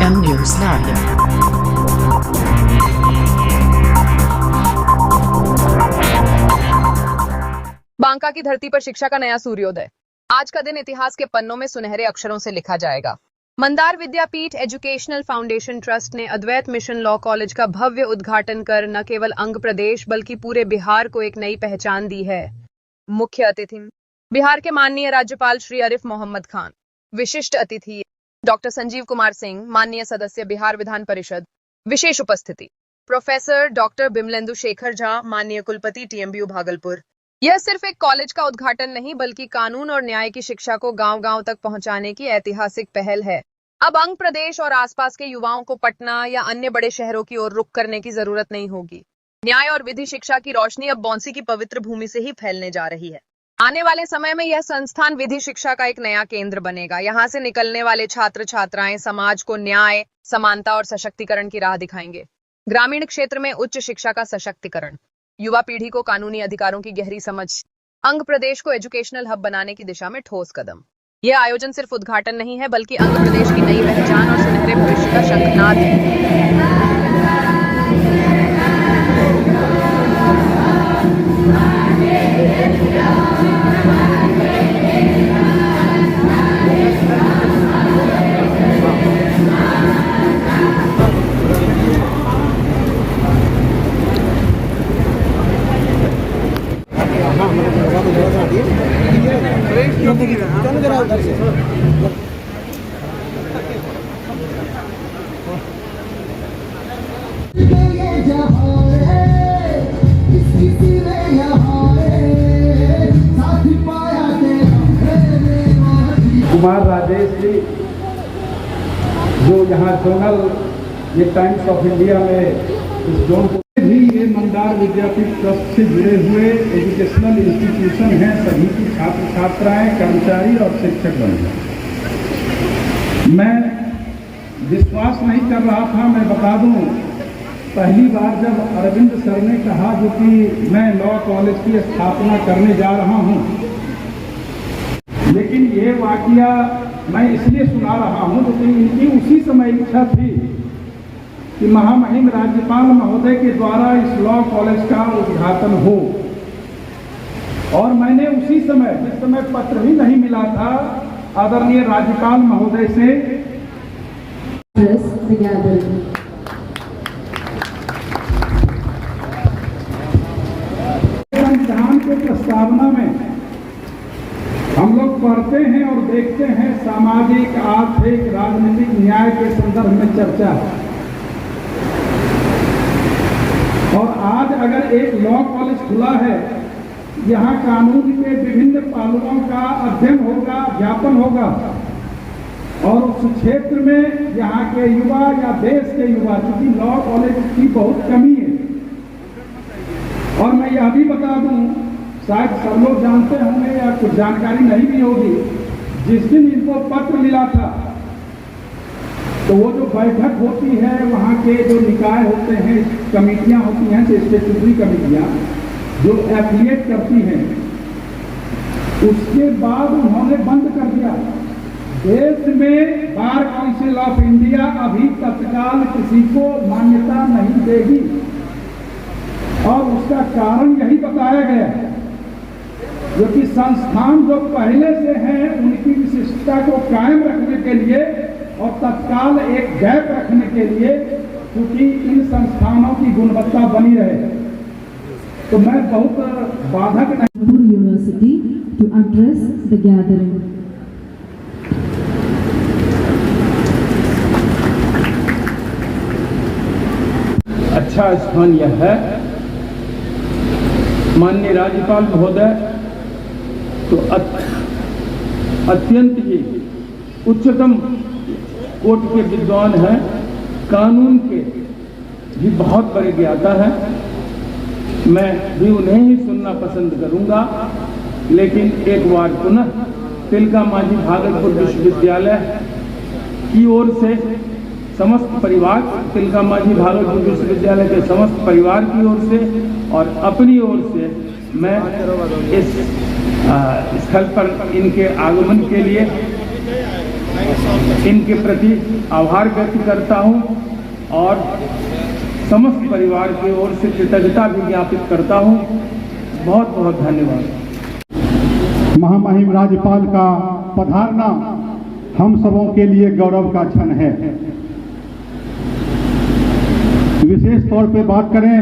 FM News Live। Banka की धरती पर शिक्षा का नया सूर्योदय। आज का दिन इतिहास के पन्नों में सुनहरे अक्षरों से लिखा जाएगा। मंदार विद्यापीठ एजुकेशनल फाउंडेशन ट्रस्ट ने अद्वैत मिशन लॉ कॉलेज का भव्य उद्घाटन कर न केवल अंग प्रदेश बल्कि पूरे बिहार को एक नई पहचान दी है। मुख्य अतिथि बिहार के माननीय राज्यपाल श्री आरिफ मोहम्मद खान, विशिष्ट अतिथि डॉक्टर संजीव कुमार सिंह, माननीय सदस्य बिहार विधान परिषद। विशेष उपस्थिति प्रोफेसर डॉक्टर बिमलेंदु शेखर झा, माननीय कुलपति TMBU भागलपुर। यह सिर्फ एक कॉलेज का उद्घाटन नहीं बल्कि कानून और न्याय की शिक्षा को गांव-गांव तक पहुंचाने की ऐतिहासिक पहल है। अब अंग प्रदेश और आसपास के युवाओं को पटना या अन्य बड़े शहरों की ओर रुख करने की जरूरत नहीं होगी। न्याय और विधि शिक्षा की रोशनी अब बौंसी की पवित्र भूमि से ही फैलने जा रही है। आने वाले समय में यह संस्थान विधि शिक्षा का एक नया केंद्र बनेगा। यहाँ से निकलने वाले छात्र छात्राएं समाज को न्याय, समानता और सशक्तिकरण की राह दिखाएंगे। ग्रामीण क्षेत्र में उच्च शिक्षा का सशक्तिकरण, युवा पीढ़ी को कानूनी अधिकारों की गहरी समझ, अंग प्रदेश को एजुकेशनल हब बनाने की दिशा में ठोस कदम। यह आयोजन सिर्फ उद्घाटन नहीं है बल्कि अंग प्रदेश की नई पहचान और सुनहरे भविष्य का शंखनाद है। कुमार राजेश जी जो यहाँ जोनल ये टाइम्स ऑफ इंडिया में इस जोन भी ये मंदार विद्यापीठ ट्रस्ट से जुड़े हुए एजुकेशनल इंस्टीट्यूशन हैं। सभी की छात्र छात्राएं, कर्मचारी और शिक्षक बन गए। मैं विश्वास नहीं कर रहा था, मैं बता दूं, पहली बार जब अरविंद सर ने कहा जो कि मैं लॉ कॉलेज की स्थापना करने जा रहा हूं, लेकिन ये वाकया मैं इसलिए सुना रहा हूं क्योंकि इनकी उसी समय इच्छा थी कि महामहिम राज्यपाल महोदय के द्वारा इस लॉ कॉलेज का उद्घाटन हो। और मैंने उसी समय, जिस समय पत्र ही नहीं मिला था, आदरणीय राज्यपाल महोदय से संविधान के प्रस्तावना में हम लोग पढ़ते हैं और देखते हैं सामाजिक, आर्थिक, राजनीतिक न्याय के संदर्भ में चर्चा है। और आज अगर एक लॉ कॉलेज खुला है, यहाँ कानून के विभिन्न पहलुओं का अध्ययन होगा, ज्ञापन होगा, और उस क्षेत्र में यहाँ के युवा या देश के युवा, क्योंकि लॉ कॉलेज की बहुत कमी है। और मैं यह भी बता दूं, शायद सब लोग जानते होंगे या कुछ जानकारी नहीं भी होगी, जिस दिन इनको पत्र मिला था तो वो जो बैठक होती है, वहाँ के जो निकाय होते हैं, कमेटियाँ होती हैं, स्टेचुटरी कमेटियाँ जो एफिलिएट करती हैं, उसके बाद उन्होंने बंद कर दिया। देश में बार काउंसिल ऑफ इंडिया अभी तत्काल किसी को मान्यता नहीं देगी और उसका कारण यही बताया गया है, जो कि संस्थान जो पहले से हैं उनकी विशिष्टता को कायम रखने के लिए और तत्काल एक गैप रखने के लिए, क्योंकि इन संस्थानों की गुणवत्ता बनी रहे। तो मैं बहुत बाधक नहीं। University to address the gathering. अच्छा स्थान यह है, माननीय राज्यपाल महोदय तो अत्यंत ही उच्चतम कोट के विद्वान हैं, कानून के भी बहुत बड़े ज्ञाता हैं। मैं भी उन्हें ही सुनना पसंद करूंगा, लेकिन एक बार पुनः तिलका मांझी भागलपुर विश्वविद्यालय की ओर से समस्त परिवार, तिलका मांझी भागलपुर विश्वविद्यालय के समस्त परिवार की ओर से और अपनी ओर से मैं इस स्थल पर इनके आगमन के लिए इनके प्रति आभार व्यक्त करता हूं और समस्त परिवार की ओर से कृतज्ञता भी ज्ञापित करता हूं। बहुत बहुत धन्यवाद। महामहिम राज्यपाल का पधारना हम सबों के लिए गौरव का क्षण है। विशेष तौर पे बात करें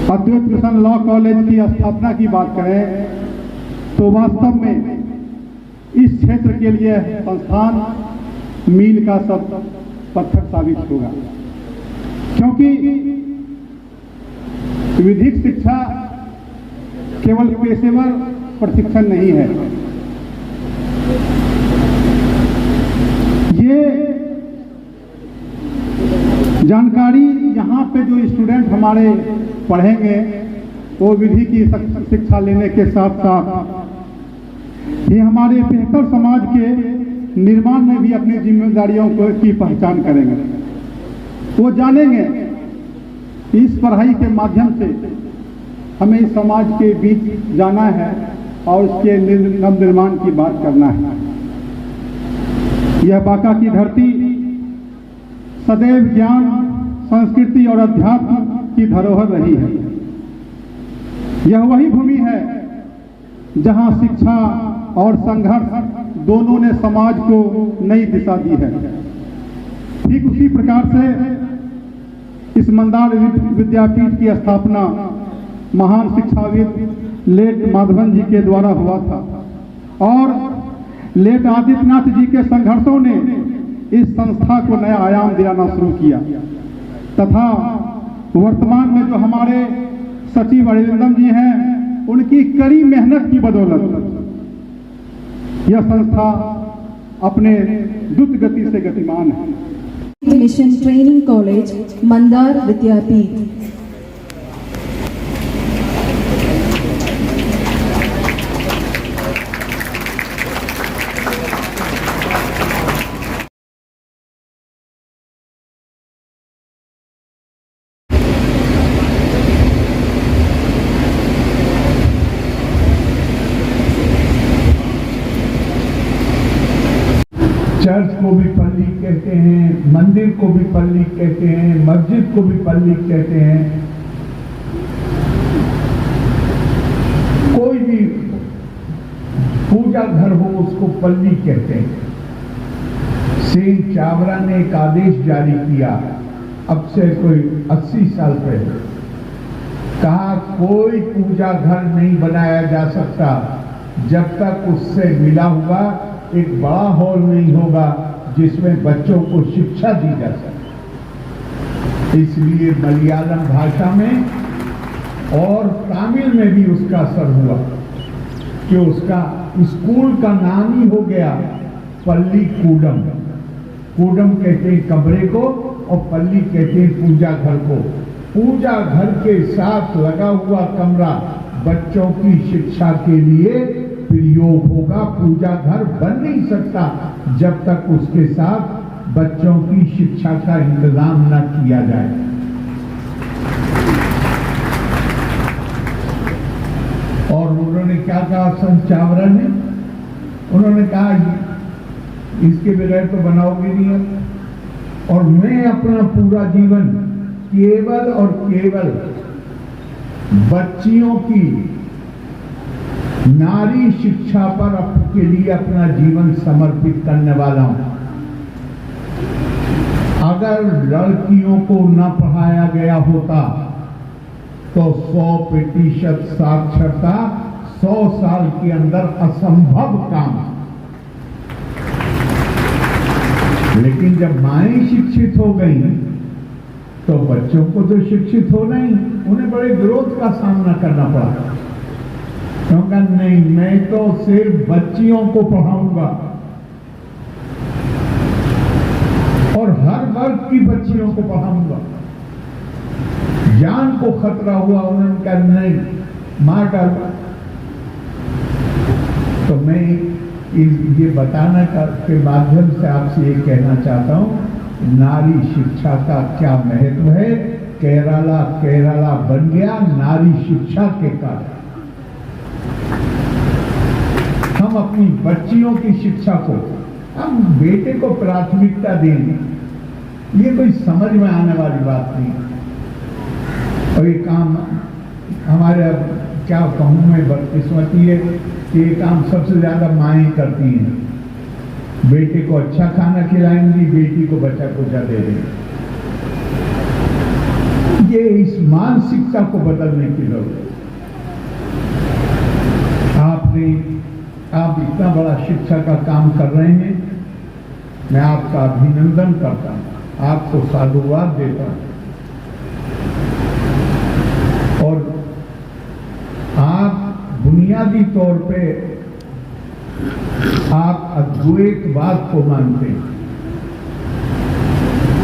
अद्वैत मिशन लॉ कॉलेज की स्थापना की बात करें तो वास्तव में इस क्षेत्र के लिए संस्थान मील का सब पत्थर साबित होगा, क्योंकि विधिक शिक्षा केवल पेशेवर प्रशिक्षण नहीं है। ये जानकारी यहाँ पे जो स्टूडेंट हमारे पढ़ेंगे वो विधि की शिक्षा लेने के साथ साथ ये हमारे बेहतर समाज के निर्माण में भी अपनी जिम्मेदारियों की पहचान करेंगे। वो जानेंगे इस पढ़ाई के माध्यम से हमें इस समाज के बीच जाना है और उसके नव निर्माण की बात करना है। यह बांका की धरती सदैव ज्ञान, संस्कृति और अध्यात्म की धरोहर रही है। यह वही भूमि है जहां शिक्षा और संघर्ष दोनों ने समाज को नई दिशा दी है। ठीक उसी प्रकार से इस मंदार विद्यापीठ की स्थापना महान शिक्षाविद लेट माधवन जी के द्वारा हुआ था और लेट आदित्यनाथ जी के संघर्षों ने इस संस्था को नया आयाम दिलाना शुरू किया तथा वर्तमान में जो हमारे सचिव अरिंदम जी हैं उनकी कड़ी मेहनत की बदौलत यह संस्था अपने द्रुत गति से गतिमान है। मिशन ट्रेनिंग कॉलेज मंदार विद्यापीठ। चर्च को भी पल्ली कहते हैं, मंदिर को भी पल्ली कहते हैं, मस्जिद को भी पल्ली कहते हैं। कोई भी पूजा घर हो उसको पल्ली कहते हैं। सेंट चावरा ने एक आदेश जारी किया अब से कोई 80 साल पहले, कहा कोई पूजा घर नहीं बनाया जा सकता जब तक उससे मिला हुआ एक बड़ा हॉल नहीं होगा जिसमें बच्चों को शिक्षा दी जा सके। इसलिए मलयालम भाषा में और तमिल में भी उसका असर हुआ कि उसका स्कूल का नाम ही हो गया पल्ली कूडम। कूडम कहते हैं कमरे को और पल्ली कहते हैं पूजा घर को। पूजा घर के साथ लगा हुआ कमरा बच्चों की शिक्षा के लिए प्रयोग होगा। पूजा घर बन नहीं सकता जब तक उसके साथ बच्चों की शिक्षा का इंतजाम न किया जाए। और उन्होंने क्या कहा संत चावरा ने, उन्होंने कहा इसके बगैर तो बनाओगे नहीं। और मैं अपना पूरा जीवन केवल और केवल बच्चियों की नारी शिक्षा पर के लिए अपना जीवन समर्पित करने वाला हूं। अगर लड़कियों को न पढ़ाया गया होता तो 100% साक्षरता 100 साल के अंदर असंभव काम। लेकिन जब माएं शिक्षित हो गई तो बच्चों को तो शिक्षित होना ही, उन्हें बड़े विरोध का सामना करना पड़ा। क्योंकि नहीं, मैं तो सिर्फ बच्चियों को पढ़ाऊंगा और हर वर्ग की बच्चियों को पढ़ाऊंगा। जान को खतरा हुआ, उन्होंने कहा नहीं, मार डालूंगा। तो मैं ये बताना के माध्यम से आपसे ये कहना चाहता हूं, नारी शिक्षा का क्या महत्व है। केरला बन गया नारी शिक्षा के कारण। हम अपनी बच्चियों की शिक्षा को हम बेटे को प्राथमिकता दें, ये कोई समझ में आने वाली बात नहीं। और ये काम हमारे, अब क्या कहूँ मैं, बदकिस्मती है कि ये काम सबसे ज्यादा माएँ करती हैं। बेटे को अच्छा खाना खिलाएंगी, बेटी को बच्चा कुचा दे देंगे। ये इस मानसिकता को बदलने की जरूरत है। आप इतना बड़ा शिक्षा का काम कर रहे हैं, मैं आपका अभिनंदन करता हूं, आपको साधुवाद देता हूं। और आप बुनियादी तौर पे आप अद्वैतवाद को मानते हैं।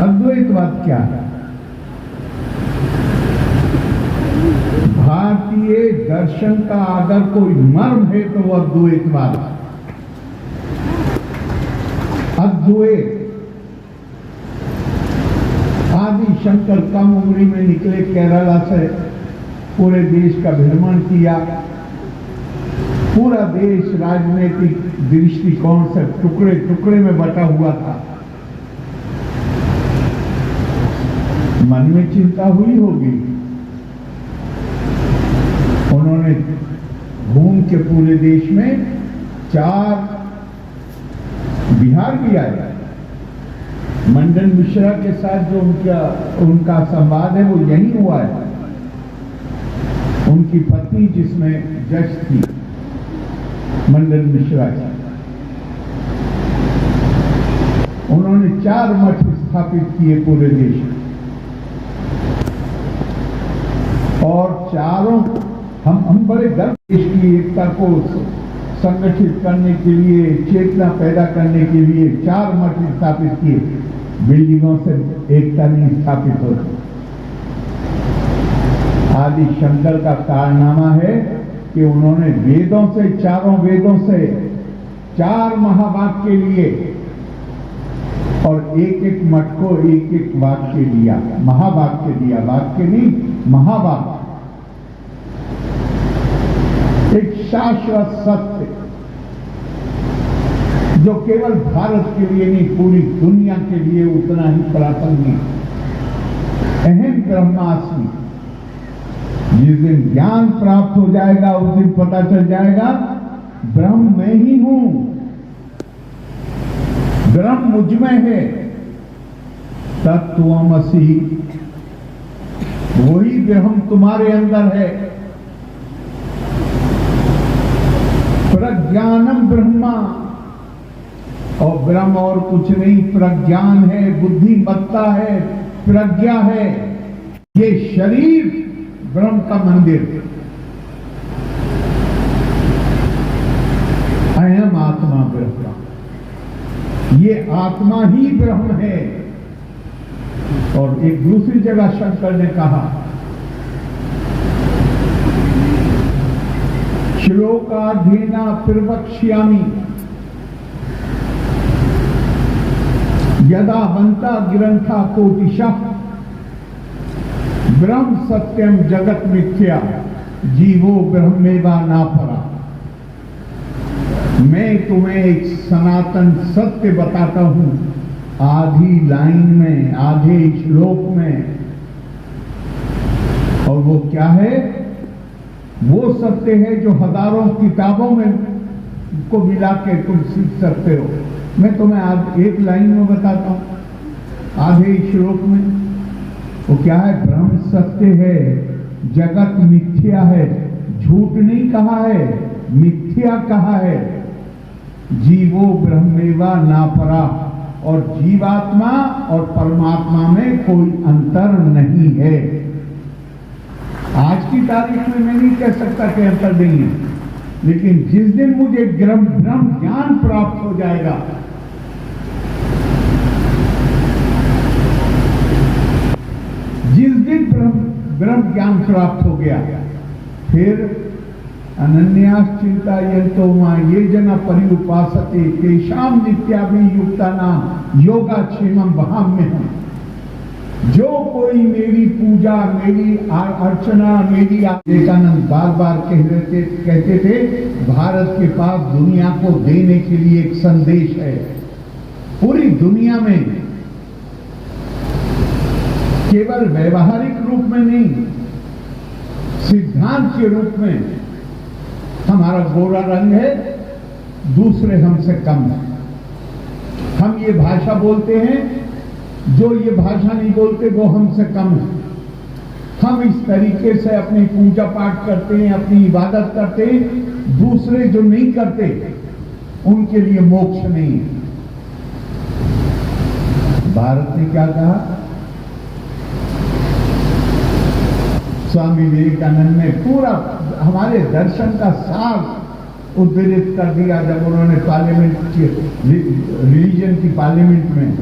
अद्वैतवाद क्या है? भारतीय दर्शन का अगर कोई मर्म है तो वह अद्वैतवाद। अद्वैत, आदि शंकर कम उम्र में निकले केरला से, पूरे देश का भ्रमण किया। पूरा देश राजनीतिक दृष्टिकोण से टुकड़े टुकड़े में बटा हुआ था। मन में चिंता हुई होगी। उन्होंने घूम के पूरे देश में 4 बिहार भी आए। मंडन मिश्रा के साथ जो उनका संवाद है वो यही हुआ है। उनकी पत्नी जिसमें जज थी, मंडन मिश्रा की, उन्होंने 4 मठ स्थापित किए पूरे देश में। और चारों हम बड़े गर्व, देश की एकता को संगठित करने के लिए, चेतना पैदा करने के लिए 4 मठ स्थापित किए। बिल्डिंगों से एकता नहीं स्थापित होती। आदि शंकर का कारनामा है कि उन्होंने वेदों से, चारों वेदों से 4 महावाक्य लिए और एक मठ को एक वाक्य दिया, महावाक्य दिया, वाक्य नहीं महावाक्य। एक शाश्वत सत्य जो केवल भारत के लिए नहीं, पूरी दुनिया के लिए उतना ही प्रासंगिक। अहम ब्रह्मास्मि। जिस दिन ज्ञान प्राप्त हो जाएगा उस दिन पता चल जाएगा ब्रह्म मैं ही हूं, ब्रह्म मुझ में है। तत्त्वमसि, वही ब्रह्म तुम्हारे अंदर है। प्रज्ञानम ब्रह्मा, और ब्रह्म और कुछ नहीं, प्रज्ञान है, बुद्धिमत्ता है, प्रज्ञा है। ये शरीर ब्रह्म का मंदिर। अयम आत्मा ब्रह्म, ये आत्मा ही ब्रह्म है। और एक दूसरी जगह शंकर ने कहा, श्लोकाधीना प्रवक्ष्यामि यदा बंता ग्रंथा कोटिशः ब्रह्म सत्यम जगत मिथ्या जीवो ब्रह्मेवा नापरा। मैं तुम्हें एक सनातन सत्य बताता हूं, आधी लाइन में, आधे श्लोक में। और वो क्या है? वो सत्य है जो हजारों किताबों में को मिला के तुम सीख सकते हो। मैं तुम्हें आज एक लाइन में बताता हूं, आधे श्लोक में। वो क्या है? ब्रह्म सत्य है, जगत मिथ्या है। झूठ नहीं कहा है, मिथ्या कहा है। जीवो ब्रह्मेवा नापरा, और जीवात्मा और परमात्मा में कोई अंतर नहीं है। आज की तारीख में मैं नहीं कह सकता कि अंतर नहीं है, लेकिन जिस दिन मुझे ब्रह्म ज्ञान प्राप्त हो जाएगा, जिस दिन ब्रह्म ज्ञान प्राप्त हो गया, फिर अनन्यास चिंतायन्तो मां ये जना परिउपासते तेषां नित्याभियुक्तानां योगाक्षेमं वहाम्यहम्। जो कोई मेरी पूजा, मेरी अर्चना, मेरी, विवेकानंद बार बार कहते थे, भारत के पास दुनिया को देने के लिए एक संदेश है। पूरी दुनिया में केवल व्यवहारिक रूप में नहीं, सिद्धांत के रूप में हमारा गोरा रंग है, दूसरे हमसे कम है। हम ये भाषा बोलते हैं, जो ये भाषा नहीं बोलते वो हमसे कम है। हम इस तरीके से अपनी पूजा पाठ करते हैं, अपनी इबादत करते हैं, दूसरे जो नहीं करते उनके लिए मोक्ष नहीं है। भारत ने क्या कहा? स्वामी विवेकानंद ने पूरा हमारे दर्शन का सार उद्धृत कर दिया जब उन्होंने पार्लियामेंट की रिलीजन की पार्लियामेंट में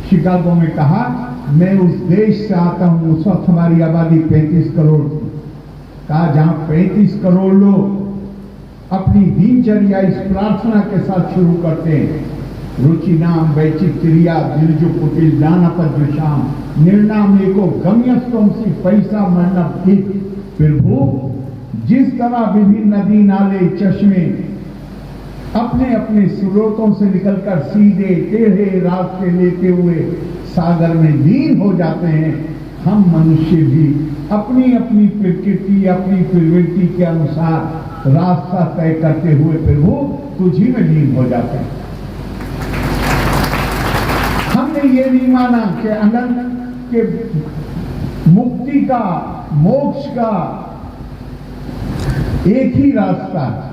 शिकागो में कहा, मैं उस देश से आता हूं, उस वक्त हमारी आबादी 35 करोड़ थी। कहा जहां 35 करोड़ लोग अपनी दिनचर्या इस प्रार्थना के साथ शुरू करते हैं, रुचि नाम वैचिक क्रिया दिलजु कुटिल दाना पद्युषाम निर्णाम एको गम्यस्तोमसी पैसा मरना ठीक। प्रभु जिस तरह विभिन्न नदी नाले चश्मे अपने अपने स्रोतों से निकलकर सीधे टेढ़े रास्ते लेते हुए सागर में लीन हो जाते हैं, हम मनुष्य भी अपनी अपनी प्रकृति अपनी प्रवृत्ति के अनुसार रास्ता तय करते हुए प्रभु तुझी में लीन हो जाते हैं। हमने ये नहीं माना कि अनंत के मुक्ति का मोक्ष का एक ही रास्ता है।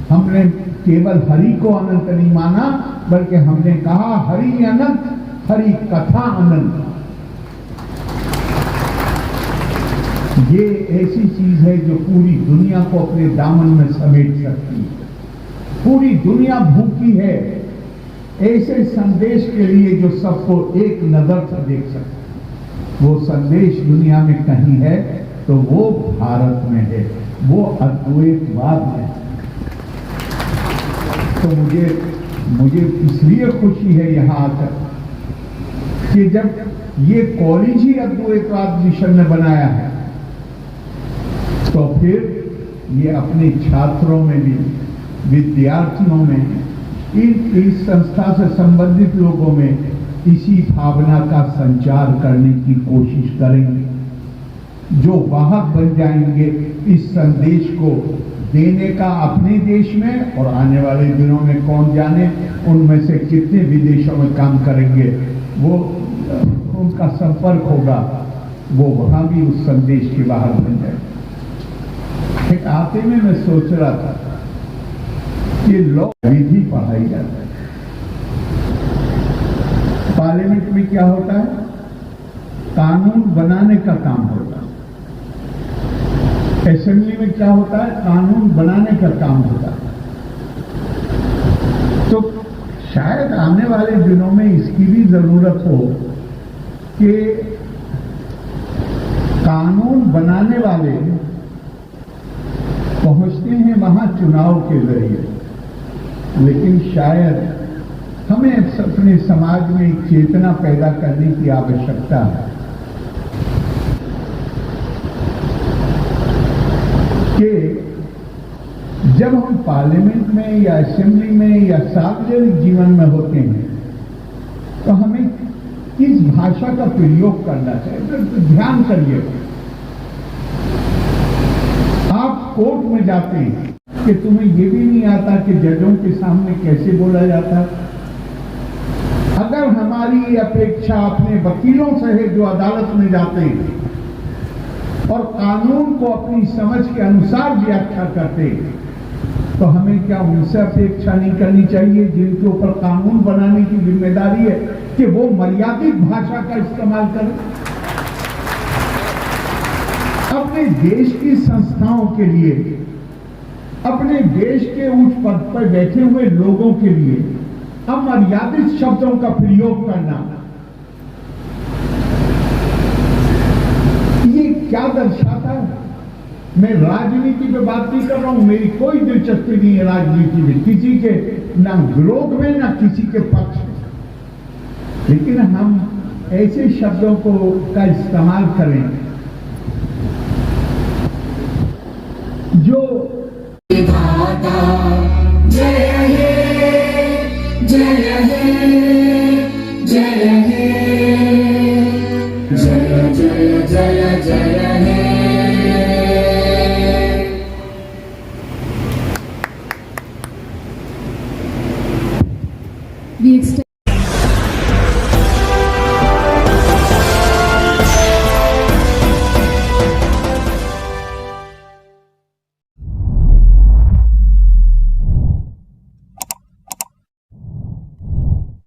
हमने केवल हरि को अनंत नहीं माना, बल्कि हमने कहा हरि अनंत, हरि कथा अनंत। ये ऐसी चीज है जो पूरी दुनिया को अपने दामन में समेट सकती है। पूरी दुनिया भूखी है ऐसे संदेश के लिए जो सबको एक नजर से देख सकते। वो संदेश दुनिया में कहीं है तो वो भारत में है, वो अद्वैतवाद है। तो मुझे इसलिए खुशी है यहां आकर कि जब ये कॉलेज ही अद्वैतवाद मिशन ने बनाया है, तो फिर ये अपने छात्रों में भी, विद्यार्थियों में, इस संस्था से संबंधित लोगों में इसी भावना का संचार करने की कोशिश करेंगे, जो वाहक बन जाएंगे इस संदेश को देने का अपने देश में, और आने वाले दिनों में कौन जाने उनमें से कितने विदेशों में काम करेंगे, वो उनका संपर्क होगा, वो वहां भी उस संदेश के वाहक बन जाए। एक आते में मैं सोच रहा था कि लॉ विधि पढ़ाई जाता है। पार्लियामेंट में क्या होता है? कानून बनाने का काम होता है। असेंबली में क्या होता है? कानून बनाने का काम होता है। तो शायद आने वाले दिनों में इसकी भी जरूरत हो कि कानून बनाने वाले पहुंचते हैं वहां चुनाव के जरिए, लेकिन शायद हमें अपने समाज में एक चेतना पैदा करने की आवश्यकता है कि जब हम पार्लियामेंट में या असेंबली में या सार्वजनिक जीवन में होते हैं तो हमें किस भाषा का प्रयोग करना चाहिए। तो ध्यान करिए, आप कोर्ट में जाते हैं कि तुम्हें ये भी नहीं आता कि जजों के सामने कैसे बोला जाता है। अगर हमारी अपेक्षा अपने वकीलों से है जो अदालत में जाते हैं और कानून को अपनी समझ के अनुसार व्याख्या करते हैं, तो हमें क्या उनसे अपेक्षा नहीं करनी चाहिए जिनके ऊपर कानून बनाने की जिम्मेदारी है कि वो मर्यादित भाषा का इस्तेमाल करें। अपने देश की संस्थाओं के लिए, अपने देश के उच्च पद पर बैठे हुए लोगों के लिए अमर्यादित शब्दों का प्रयोग करना, ये क्या दर्शाता है? मैं राजनीति पे बात नहीं कर रहा हूं, मेरी कोई दिलचस्पी नहीं है राजनीति में, किसी के ना विरोध में ना किसी के पक्ष में, लेकिन हम ऐसे शब्दों को का इस्तेमाल करें जो जय हे जय हे, जय जय जय जय हे। We extend